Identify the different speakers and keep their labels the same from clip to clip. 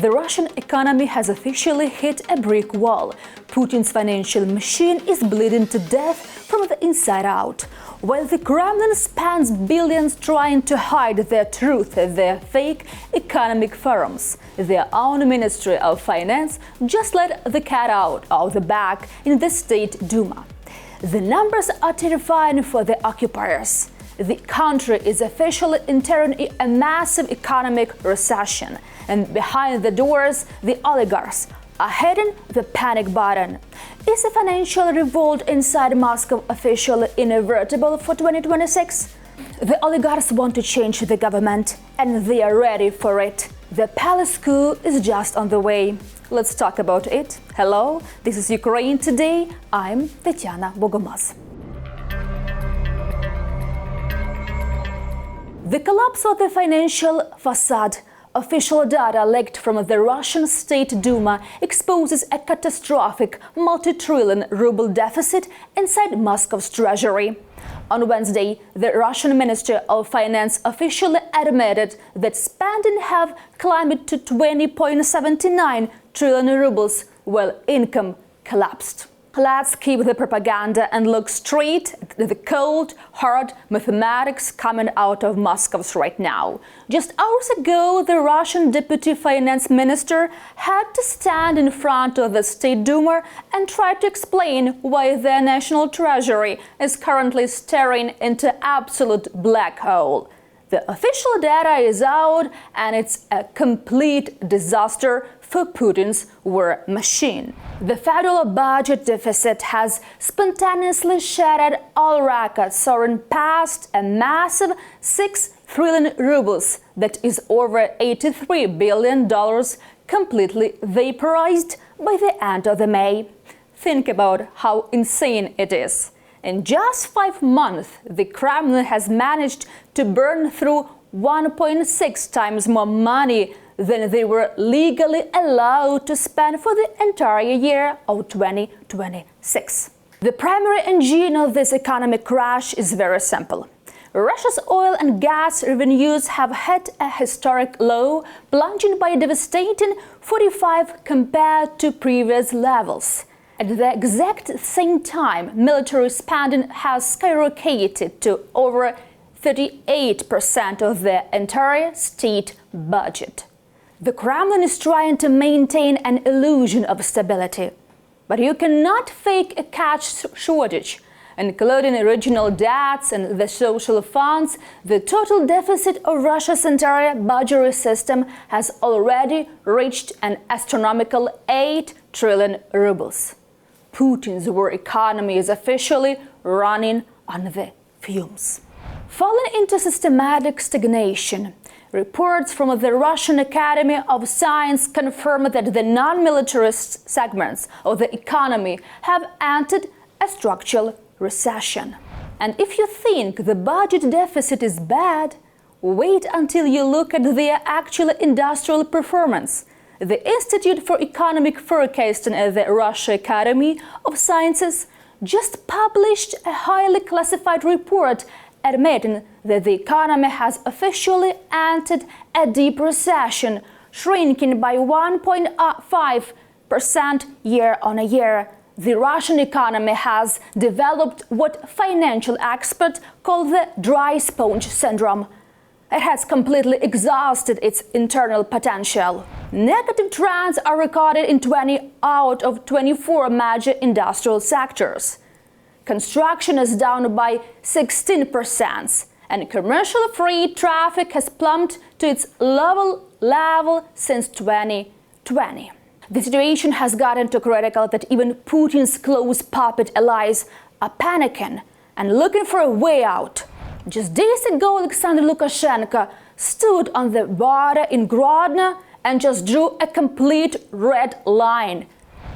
Speaker 1: The Russian economy has officially hit a brick wall. Putin's financial machine is bleeding to death from the inside out. While the Kremlin spends billions trying to hide their truth at their fake economic forums, their own Ministry of Finance just let the cat out of the bag in the State Duma. The numbers are terrifying for the occupiers. The country is officially entering a massive economic recession, and behind the doors, the oligarchs are hitting the panic button. Is a financial revolt inside Moscow officially inevitable for 2026? The oligarchs want to change the government, and they are ready for it. The palace coup is just on the way. Let's talk about it. Hello, this is Ukraine Today. I'm Tetiana Bogomaz. The collapse of the financial facade. Official data leaked from the Russian State Duma exposes a catastrophic multi-trillion ruble deficit inside Moscow's treasury. On Wednesday, the Russian Ministry of Finance officially admitted that spending have climbed to 20.79 trillion rubles, while income collapsed. Let's keep the propaganda and look straight at the cold, hard mathematics coming out of Moscow right now. Just hours ago, the Russian Deputy Finance Minister had to stand in front of the State Duma and try to explain why their national treasury is currently staring into absolute black hole. The official data is out, and it's a complete disaster for Putin's war machine. The federal budget deficit has spontaneously shattered all records, soaring past a massive 6 trillion rubles, that is over $83 billion, completely vaporized by the end of May. Think about how insane it is. In just 5 months, the Kremlin has managed to burn through 1.6 times more money than they were legally allowed to spend for the entire year of 2026. The primary engine of this economic crash is very simple. Russia's oil and gas revenues have hit a historic low, plunging by a devastating 45% compared to previous levels. At the exact same time, military spending has skyrocketed to over 38% of the entire state budget. The Kremlin is trying to maintain an illusion of stability. But you cannot fake a cash shortage. Including original debts and the social funds, the total deficit of Russia's entire budgetary system has already reached an astronomical 8 trillion rubles. Putin's war economy is officially running on the fumes. Falling into systematic stagnation, reports from the Russian Academy of Science confirm that the non-militarist segments of the economy have entered a structural recession. And if you think the budget deficit is bad, wait until you look at their actual industrial performance. The Institute for Economic Forecasting at the Russia Academy of Sciences just published a highly classified report admitting that the economy has officially entered a deep recession, shrinking by 1.5% year-on-year. The Russian economy has developed what financial experts call the dry sponge syndrome. It has completely exhausted its internal potential. Negative trends are recorded in 20 out of 24 major industrial sectors. Construction is down by 16%, and commercial freight traffic has plummeted to its lowest level since 2020. The situation has gotten so critical that even Putin's close puppet allies are panicking and looking for a way out. Just days ago, Alexander Lukashenko stood on the border in Grodno and just drew a complete red line,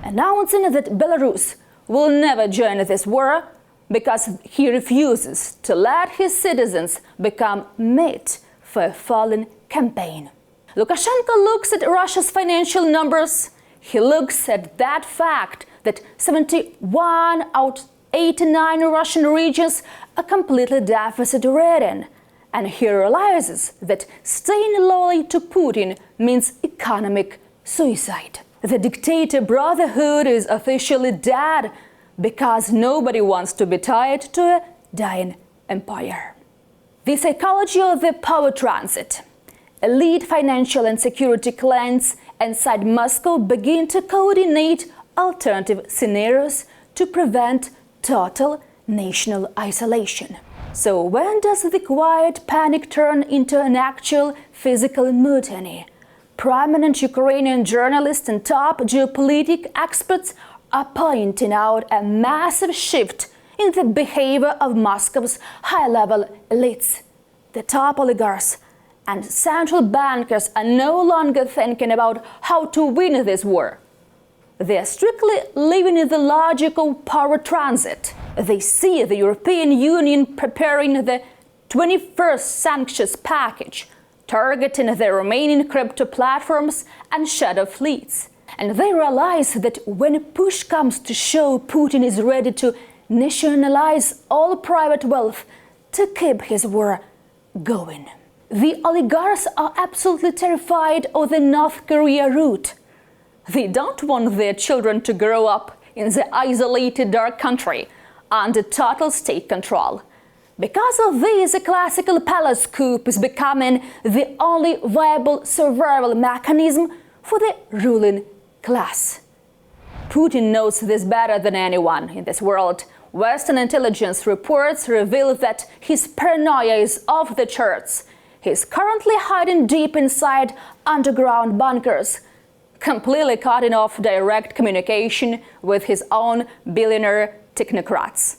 Speaker 1: announcing that Belarus will never join this war because he refuses to let his citizens become meat for a fallen campaign. Lukashenko looks at Russia's financial numbers. He looks at that fact that 71 out of 89 Russian regions are completely deficit-ridden, and he realizes that staying loyal to Putin means economic suicide. The dictator brotherhood is officially dead because nobody wants to be tied to a dying empire. The psychology of the power transit. Elite financial and security clans inside Moscow begin to coordinate alternative scenarios to prevent total national isolation. So when does the quiet panic turn into an actual physical mutiny? Prominent Ukrainian journalists and top geopolitical experts are pointing out a massive shift in the behavior of Moscow's high-level elites. The top oligarchs and central bankers are no longer thinking about how to win this war. They are strictly living in the logical power transit. They see the European Union preparing the 21st sanctions package, targeting the Romanian crypto platforms and shadow fleets. And they realize that when push comes to shove, Putin is ready to nationalize all private wealth to keep his war going. The oligarchs are absolutely terrified of the North Korea route. They don't want their children to grow up in the isolated dark country under total state control. Because of this, the classical palace coup is becoming the only viable survival mechanism for the ruling class. Putin knows this better than anyone in this world. Western intelligence reports reveal that his paranoia is off the charts. He's currently hiding deep inside underground bunkers, completely cutting off direct communication with his own billionaire technocrats.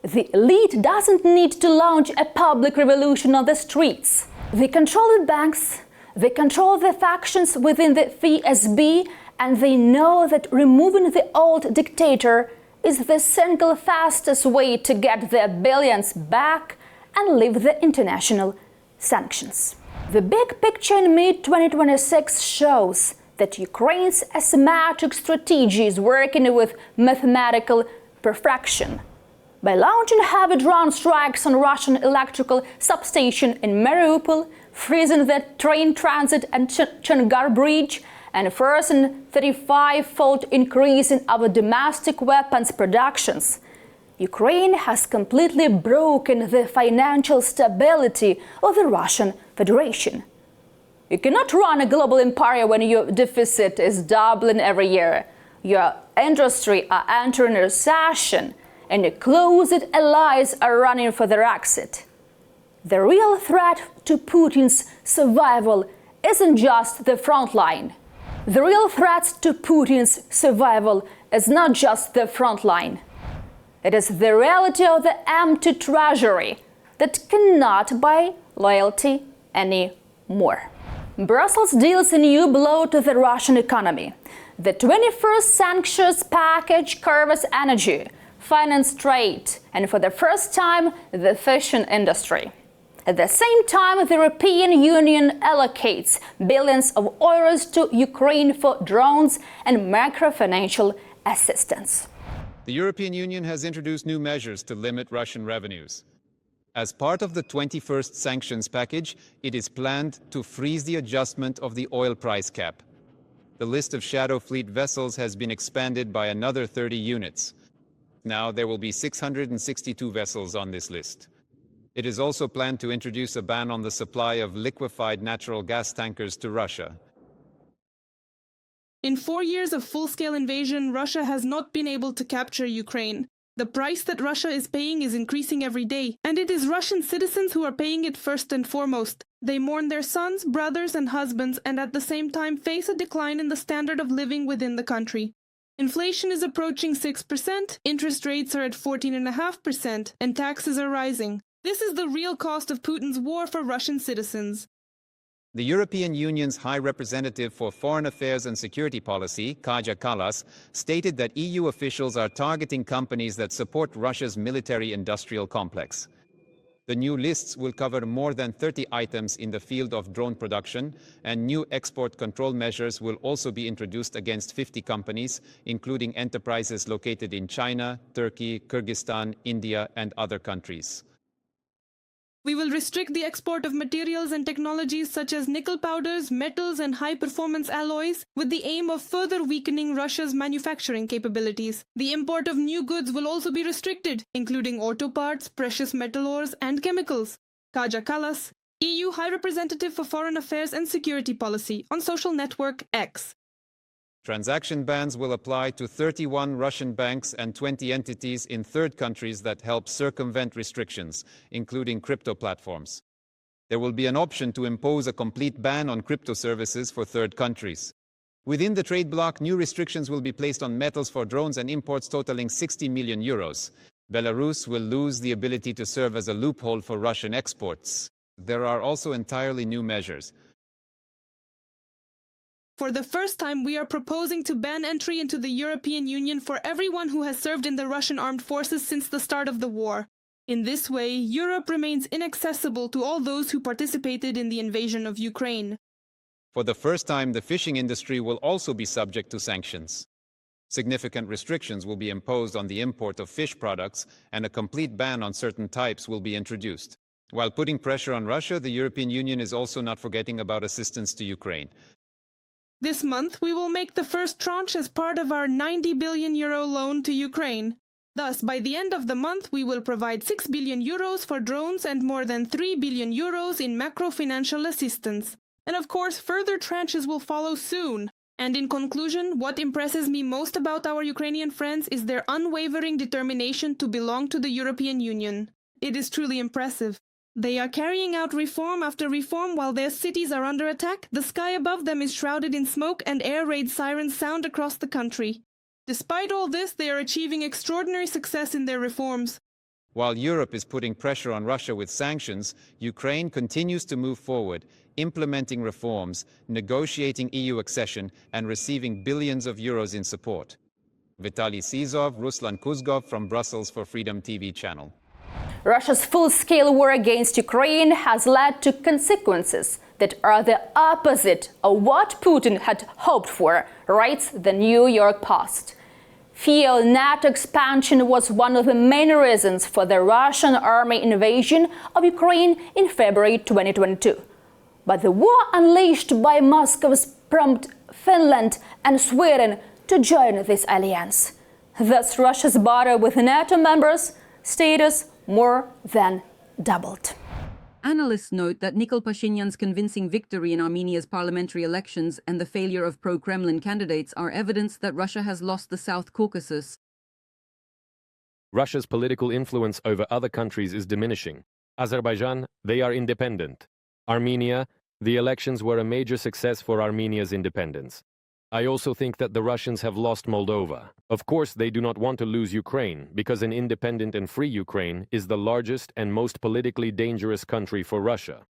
Speaker 1: The elite doesn't need to launch a public revolution on the streets. They control the banks, they control the factions within the FSB, and they know that removing the old dictator is the single fastest way to get their billions back and lift the international sanctions. The big picture in mid-2026 shows that Ukraine's asymmetric strategy is working with mathematical perfection. By launching heavy drone strikes on Russian electrical substation in Mariupol, freezing the train transit at Chongar Bridge, and forcing 35-fold increase in our domestic weapons productions, Ukraine has completely broken the financial stability of the Russian Federation. You cannot run a global empire when your deficit is doubling every year, your industry are entering a recession, and your closest allies are running for their exit. The real threat to Putin's survival isn't just the front line. The real threat to Putin's survival is not just the front line. It is the reality of the empty treasury that cannot buy loyalty anymore. Brussels deals a new blow to the Russian economy. The 21st sanctions package covers energy, finance, trade, and for the first time, the fashion industry. At the same time, the European Union allocates billions of euros to Ukraine for drones and macro-financial assistance.
Speaker 2: The European Union has introduced new measures to limit Russian revenues. As part of the 21st sanctions package, it is planned to freeze the adjustment of the oil price cap. The list of shadow fleet vessels has been expanded by another 30 units. Now there will be 662 vessels on this list. It is also planned to introduce a ban on the supply of liquefied natural gas tankers to Russia.
Speaker 3: In 4 years of full-scale invasion, Russia has not been able to capture Ukraine. The price that Russia is paying is increasing every day, and it is Russian citizens who are paying it first and foremost. They mourn their sons, brothers, and husbands, and at the same time face a decline in the standard of living within the country. Inflation is approaching 6%, interest rates are at 14.5%, and taxes are rising. This is the real cost of Putin's war for Russian citizens.
Speaker 2: The European Union's High Representative for Foreign Affairs and Security Policy, Kaja Kallas, stated that EU officials are targeting companies that support Russia's military-industrial complex. The new lists will cover more than 30 items in the field of drone production, and new export control measures will also be introduced against 50 companies, including enterprises located in China, Turkey, Kyrgyzstan, India, and other countries.
Speaker 3: We will restrict the export of materials and technologies such as nickel powders, metals, and high-performance alloys, with the aim of further weakening Russia's manufacturing capabilities. The import of new goods will also be restricted, including auto parts, precious metal ores, and chemicals. Kaja Kallas, EU High Representative for Foreign Affairs and Security Policy, on social network X.
Speaker 2: Transaction bans will apply to 31 Russian banks and 20 entities in third countries that help circumvent restrictions, including crypto platforms. There will be an option to impose a complete ban on crypto services for third countries. Within the trade bloc, new restrictions will be placed on metals for drones and imports totaling 60 million euros. Belarus will lose the ability to serve as a loophole for Russian exports. There are also entirely new measures.
Speaker 3: For the first time, we are proposing to ban entry into the European Union for everyone who has served in the Russian armed forces since the start of the war. In this way, Europe remains inaccessible to all those who participated in the invasion of Ukraine.
Speaker 2: For the first time, the fishing industry will also be subject to sanctions. Significant restrictions will be imposed on the import of fish products, and a complete ban on certain types will be introduced. While putting pressure on Russia, the European Union is also not forgetting about assistance to Ukraine.
Speaker 3: This month, we will make the first tranche as part of our €90 billion loan to Ukraine. Thus, by the end of the month, we will provide €6 billion for drones and more than €3 billion in macro-financial assistance. And of course, further tranches will follow soon. And in conclusion, what impresses me most about our Ukrainian friends is their unwavering determination to belong to the European Union. It is truly impressive. They are carrying out reform after reform while their cities are under attack. The sky above them is shrouded in smoke and air raid sirens sound across the country. Despite all this, they are achieving extraordinary success in their reforms.
Speaker 2: While Europe is putting pressure on Russia with sanctions, Ukraine continues to move forward, implementing reforms, negotiating EU accession, and receiving billions of euros in support. Vitaly Sizov, Ruslan Kuzgov from Brussels for Freedom TV channel.
Speaker 1: Russia's full-scale war against Ukraine has led to consequences that are the opposite of what Putin had hoped for, writes the New York Post. Fear NATO expansion was one of the main reasons for the Russian army invasion of Ukraine in February 2022. But the war unleashed by Moscow's prompted Finland and Sweden to join this alliance. Thus, Russia's border with NATO members status more than doubled.
Speaker 4: Analysts note that Nikol Pashinyan's convincing victory in Armenia's parliamentary elections and the failure of pro-Kremlin candidates are evidence that Russia has lost the South Caucasus.
Speaker 5: Russia's political influence over other countries is diminishing. Azerbaijan, they are independent. Armenia, the elections were a major success for Armenia's independence. I also think that the Russians have lost Moldova. Of course, they do not want to lose Ukraine, because an independent and free Ukraine is the largest and most politically dangerous country for Russia.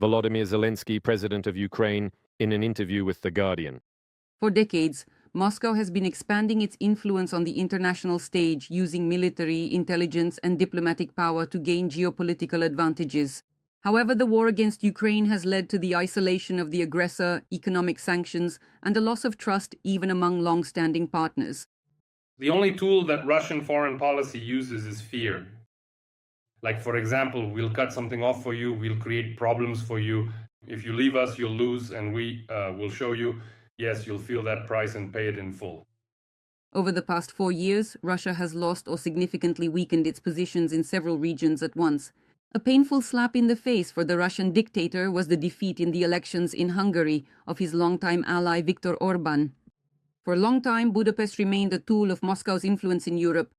Speaker 5: Volodymyr Zelensky, president of Ukraine, in an interview with The Guardian.
Speaker 4: For decades, Moscow has been expanding its influence on the international stage, using military, intelligence, and diplomatic power to gain geopolitical advantages. However, the war against Ukraine has led to the isolation of the aggressor, economic sanctions, and a loss of trust even among long-standing partners.
Speaker 6: The only tool that Russian foreign policy uses is fear. Like, for example, we'll cut something off for you, we'll create problems for you. If you leave us, you'll lose, and we will show you, yes, you'll feel that price and pay it in full.
Speaker 4: Over the past 4 years, Russia has lost or significantly weakened its positions in several regions at once. A painful slap in the face for the Russian dictator was the defeat in the elections in Hungary of his longtime ally Viktor Orban. For a long time, Budapest remained a tool of Moscow's influence in Europe.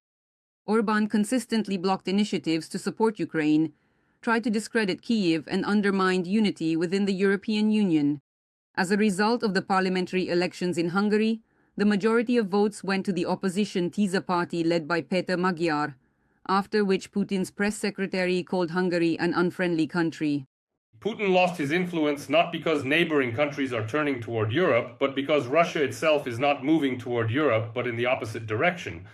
Speaker 4: Orban consistently blocked initiatives to support Ukraine, tried to discredit Kyiv, and undermined unity within the European Union. As a result of the parliamentary elections in Hungary, the majority of votes went to the opposition Tisza party led by Péter Magyar, after which Putin's press secretary called Hungary an unfriendly country.
Speaker 6: Putin lost his influence not because neighboring countries are turning toward Europe, but because Russia itself is not moving toward Europe, but in the opposite direction.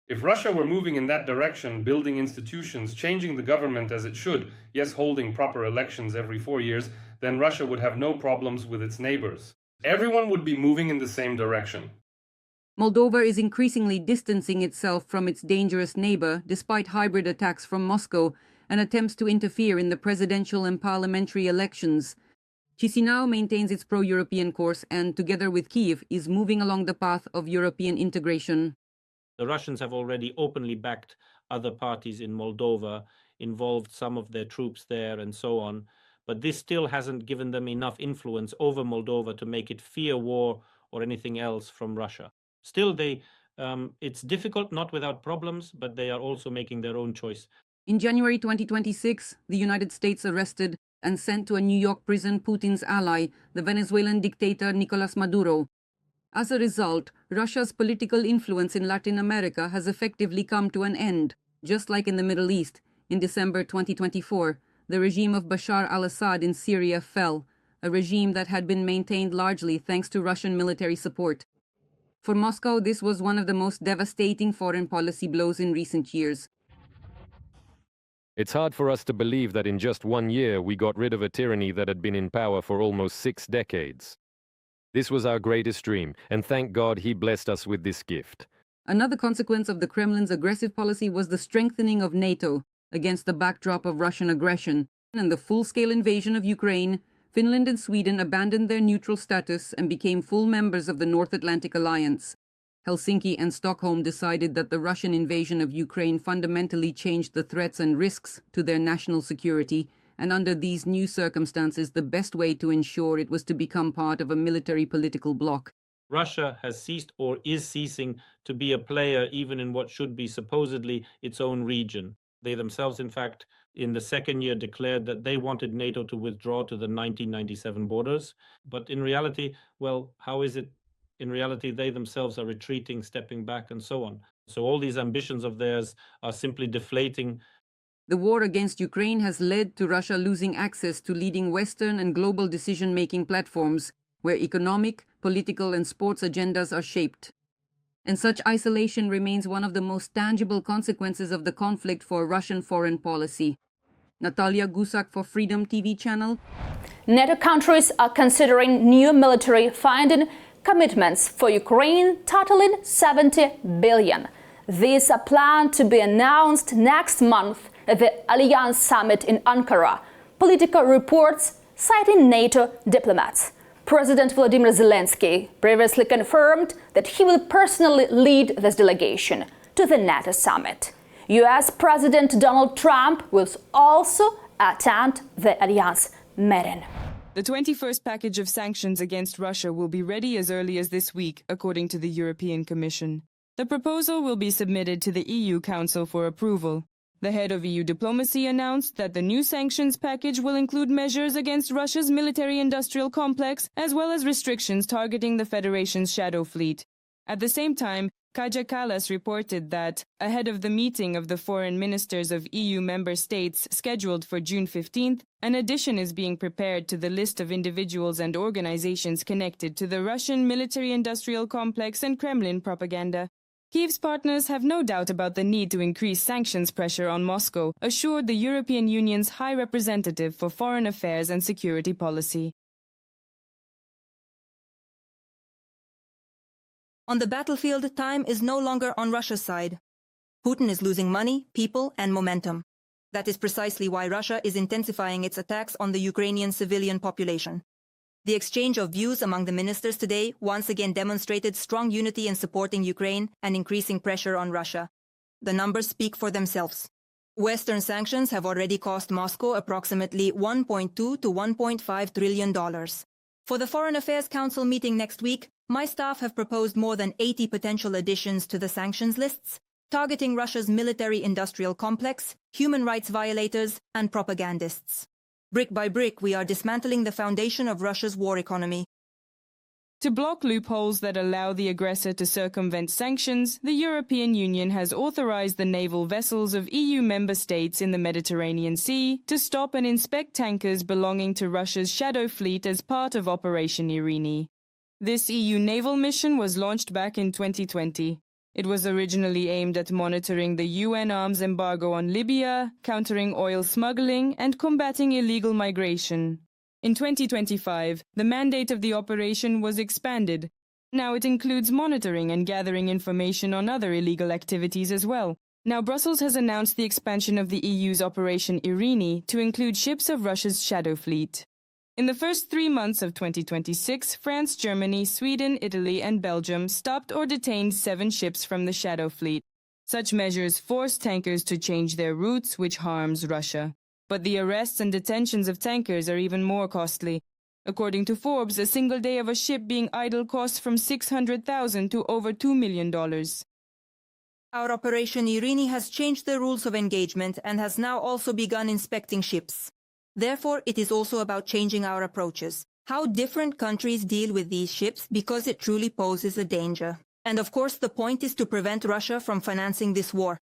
Speaker 6: If Russia were moving in that direction, building institutions, changing the government as it should, yes, holding proper elections every 4 years, then Russia would have no problems with its neighbors. Everyone would be moving in the same direction.
Speaker 4: Moldova is increasingly distancing itself from its dangerous neighbor despite hybrid attacks from Moscow and attempts to interfere in the presidential and parliamentary elections. Chisinau maintains its pro-European course and, together with Kyiv, is moving along the path of European integration.
Speaker 7: The Russians have already openly backed other parties in Moldova, involved some of their troops there and so on. But this still hasn't given them enough influence over Moldova to make it fear war or anything else from Russia. Still, it's difficult, not without problems, but they are also making their own choice.
Speaker 4: In January 2026, the United States arrested and sent to a New York prison Putin's ally, the Venezuelan dictator Nicolas Maduro. As a result, Russia's political influence in Latin America has effectively come to an end. Just like in the Middle East, in December 2024, the regime of Bashar al-Assad in Syria fell, a regime that had been maintained largely thanks to Russian military support. For Moscow, this was one of the most devastating foreign policy blows in recent years.
Speaker 5: It's hard for us to believe that in just 1 year we got rid of a tyranny that had been in power for almost 6 decades. This was our greatest dream, and thank God he blessed us with this gift.
Speaker 4: Another consequence of the Kremlin's aggressive policy was the strengthening of NATO against the backdrop of Russian aggression. And the full-scale invasion of Ukraine, Finland and Sweden abandoned their neutral status and became full members of the North Atlantic Alliance. Helsinki and Stockholm decided that the Russian invasion of Ukraine fundamentally changed the threats and risks to their national security, and under these new circumstances, the best way to ensure it was to become part of a military political bloc.
Speaker 7: Russia has ceased or is ceasing to be a player even in what should be supposedly its own region. They themselves, in fact, in the second year declared that they wanted NATO to withdraw to the 1997 borders. But in reality, well, how is it? In reality, they themselves are retreating, stepping back, and so on. So all these ambitions of theirs are simply deflating.
Speaker 4: The war against Ukraine has led to Russia losing access to leading Western and global decision-making platforms, where economic, political, and sports agendas are shaped. And such isolation remains one of the most tangible consequences of the conflict for Russian foreign policy. Natalia Gusak for Freedom TV channel.
Speaker 1: NATO countries are considering new military funding commitments for Ukraine totaling 70 billion. These are planned to be announced next month at the Alliance Summit in Ankara, Politico reports citing NATO diplomats. President Vladimir Zelensky previously confirmed that he will personally lead this delegation to the NATO summit. US President Donald Trump will also attend the Alliance meeting.
Speaker 8: The 21st package of sanctions against Russia will be ready as early as this week, according to the European Commission. The proposal will be submitted to the EU Council for approval. The head of EU diplomacy announced that the new sanctions package will include measures against Russia's military-industrial complex, as well as restrictions targeting the Federation's shadow fleet. At the same time, Kaja Kallas reported that, ahead of the meeting of the foreign ministers of EU member states scheduled for June 15th, an addition is being prepared to the list of individuals and organizations connected to the Russian military-industrial complex and Kremlin propaganda. Kyiv's partners have no doubt about the need to increase sanctions pressure on Moscow, assured the European Union's High Representative for Foreign Affairs and Security Policy.
Speaker 9: On the battlefield, time is no longer on Russia's side. Putin is losing money, people, and momentum. That is precisely why Russia is intensifying its attacks on the Ukrainian civilian population. The exchange of views among the ministers today once again demonstrated strong unity in supporting Ukraine and increasing pressure on Russia. The numbers speak for themselves. Western sanctions have already cost Moscow approximately $1.2 to $1.5 trillion. For the Foreign Affairs Council meeting next week, my staff have proposed more than 80 potential additions to the sanctions lists, targeting Russia's military-industrial complex, human rights violators, and propagandists. Brick by brick, we are dismantling the foundation of Russia's war economy.
Speaker 8: To block loopholes that allow the aggressor to circumvent sanctions, the European Union has authorized the naval vessels of EU member states in the Mediterranean Sea to stop and inspect tankers belonging to Russia's shadow fleet as part of Operation Irini. This EU naval mission was launched back in 2020. It was originally aimed at monitoring the UN arms embargo on Libya, countering oil smuggling, and combating illegal migration. In 2025, the mandate of the operation was expanded. Now it includes monitoring and gathering information on other illegal activities as well. Now, Brussels has announced the expansion of the EU's Operation Irini to include ships of Russia's shadow fleet. In the first 3 months of 2026, France, Germany, Sweden, Italy, and Belgium stopped or detained 7 ships from the shadow fleet. Such measures force tankers to change their routes, which harms Russia. But the arrests and detentions of tankers are even more costly. According to Forbes, a single day of a ship being idle costs from $600,000 to over $2 million.
Speaker 9: Our Operation Irini has changed the rules of engagement and has now also begun inspecting ships. Therefore, it is also about changing our approaches, how different countries deal with these ships, because it truly poses a danger. And of course, the point is to prevent Russia from financing this war.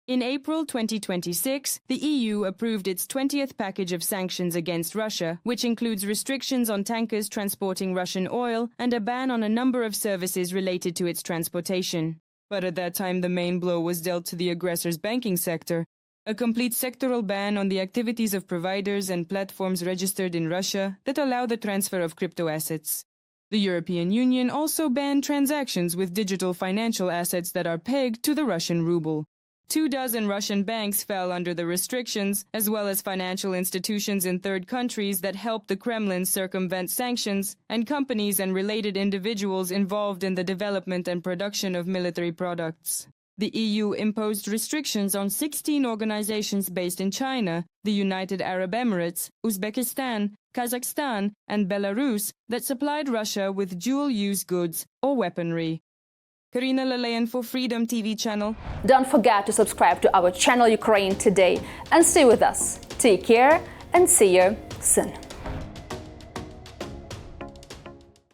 Speaker 8: In April 2026, the EU approved its 20th package of sanctions against Russia, which includes restrictions on tankers transporting Russian oil and a ban on a number of services related to its transportation. But at that time, the main blow was dealt to the aggressor's banking sector. A complete sectoral ban on the activities of providers and platforms registered in Russia that allow the transfer of crypto assets. The European Union also banned transactions with digital financial assets that are pegged to the Russian ruble. 24 Russian banks fell under the restrictions, as well as financial institutions in third countries that helped the Kremlin circumvent sanctions, and companies and related individuals involved in the development and production of military products. The EU imposed restrictions on 16 organizations based in China, the United Arab Emirates, Uzbekistan, Kazakhstan, and Belarus that supplied Russia with dual-use goods or weaponry. Karina Lalayan for Freedom TV channel.
Speaker 1: Don't forget to subscribe to our channel Ukraine Today and stay with us. Take care and see you soon.